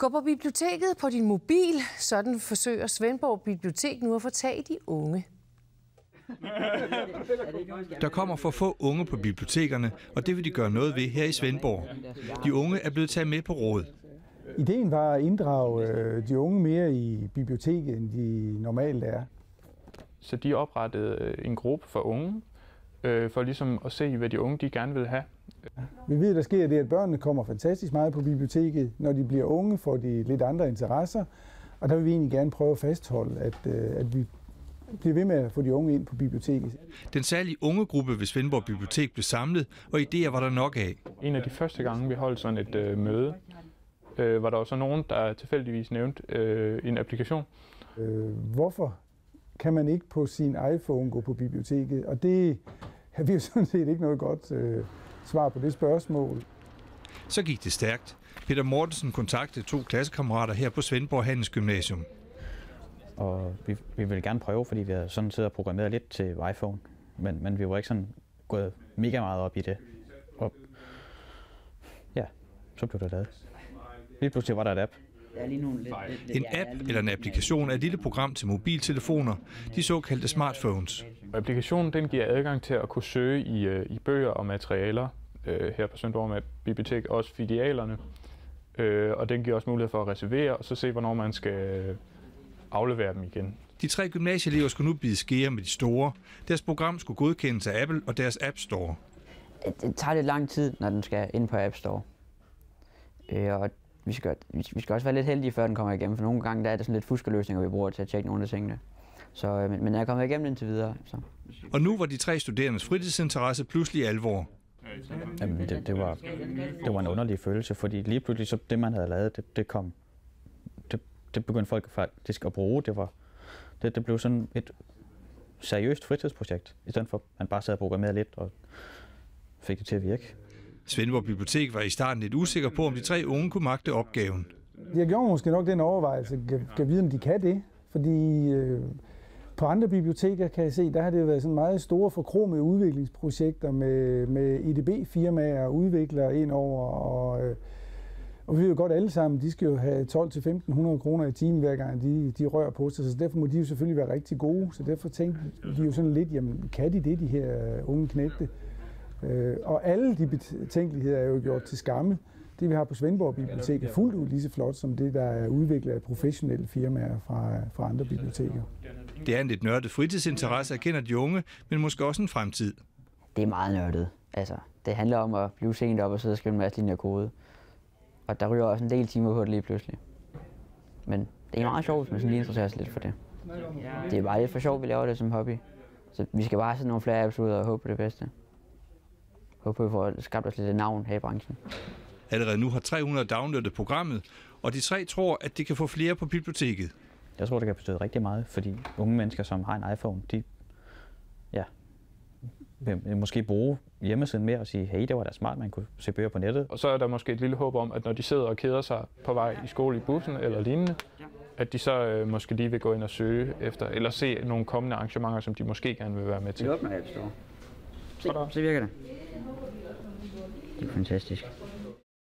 Gå på biblioteket på din mobil. Sådan forsøger Svendborg Bibliotek nu at få tag i de unge. Der kommer for få unge på bibliotekerne, og det vil de gøre noget ved her i Svendborg. De unge er blevet taget med på råd. Ideen var at inddrage de unge mere i biblioteket, end de normalt er. Så de oprettede en gruppe for unge, for ligesom at se, hvad de unge de gerne vil have. Vi ved, der sker det, at børnene kommer fantastisk meget på biblioteket. Når de bliver unge, får de lidt andre interesser, og der vil vi egentlig gerne prøve at fastholde, at vi bliver ved med at få de unge ind på biblioteket. Den særlige ungegruppe ved Svendborg Bibliotek blev samlet, og idéer var der nok af. En af de første gange, vi holdt sådan et møde, var der også nogen, der tilfældigvis nævnte en applikation. Hvorfor kan man ikke på sin iPhone gå på biblioteket? Og det har vi jo sådan set ikke noget godt svar på det spørgsmål. Så gik det stærkt. Peter Mortensen kontaktede 2 klassekammerater her på Svendborg Handelsgymnasium. Og vi ville gerne prøve, fordi vi havde sådan siddet og programmeret lidt til iPhone. Men vi var ikke sådan gået mega meget op i det. Og ja, så blev det lavet. Lige pludselig var der et app. En app eller en applikation er et lille program til mobiltelefoner, de såkaldte smartphones. Applikationen den giver adgang til at kunne søge i bøger og materialer her på Svendborg Bibliotek, også filialerne. Og den giver også mulighed for at reservere og så se, hvornår man skal aflevere dem igen. De 3 gymnasieelever skulle nu bide skære med de store. Deres program skulle godkendes af Apple og deres App Store. Det tager lidt lang tid, når den skal ind på App Store. Og vi skal også være lidt heldige, før den kommer igennem, for nogle gange der er det sådan lidt fuskeløsninger, vi bruger til at tjekke nogle af tingene. Så, men jeg er kommet igennem indtil videre. Så. Og nu var de 3 studerendes fritidsinteresse pludselig alvor. Jamen, det var en underlig følelse, fordi lige pludselig så det, man havde lavet, det begyndte folk faktisk at bruge. Det blev sådan et seriøst fritidsprojekt, i stedet for at man bare sad og programmerede lidt og fik det til at virke. Svendborg Bibliotek var i starten lidt usikker på, om de 3 unge kunne magte opgaven. Jeg gjorde måske nok den overvejelse, kan vide, om de kan det. Fordi på andre biblioteker, kan jeg se, der har det været sådan meget store forkromede udviklingsprojekter med EDB-firmaer og udviklere ind over. Og vi ved jo godt alle sammen, de skal jo have 1200-1500 kroner i timen, hver gang de rører på sig. Så derfor må de jo selvfølgelig være rigtig gode. Så derfor tænkte de jo sådan lidt, jamen kan de her unge knægte? Og alle de betænkeligheder er jo gjort til skamme. Det vi har på Svendborg Bibliotek er fuldt ud lige så flot som det, der er udviklet af professionelle firmaer fra andre biblioteker. Det er en lidt nørdet fritidsinteresse, erkender de unge, men måske også en fremtid. Det er meget nørdet. Altså, det handler om at blive sent op og sidde og skrive en masse linjer kode. Og der ryger også en del timer på det lige pludselig. Men det er meget sjovt, hvis man sådan lige interesserer sig lidt for det. Det er bare lidt for sjovt, vi laver det som hobby. Så vi skal bare sætte nogle flere apps ud og håbe på det bedste. Håbe på, at vi får skabt os lidt et navn her i branchen. Allerede nu har 300 downloadet programmet, og de 3 tror, at det kan få flere på biblioteket. Jeg tror, det kan betyde rigtig meget, fordi unge mennesker, som har en iPhone, de vil måske bruge hjemmesiden mere og sige, hey, det var da smart, man kunne se bøger på nettet. Og så er der måske et lille håb om, at når de sidder og keder sig på vej i skole i bussen eller lignende, at de så måske lige vil gå ind og søge efter, eller se nogle kommende arrangementer, som de måske gerne vil være med til. Vi åbner App Store. Så virker det. Det er fantastisk.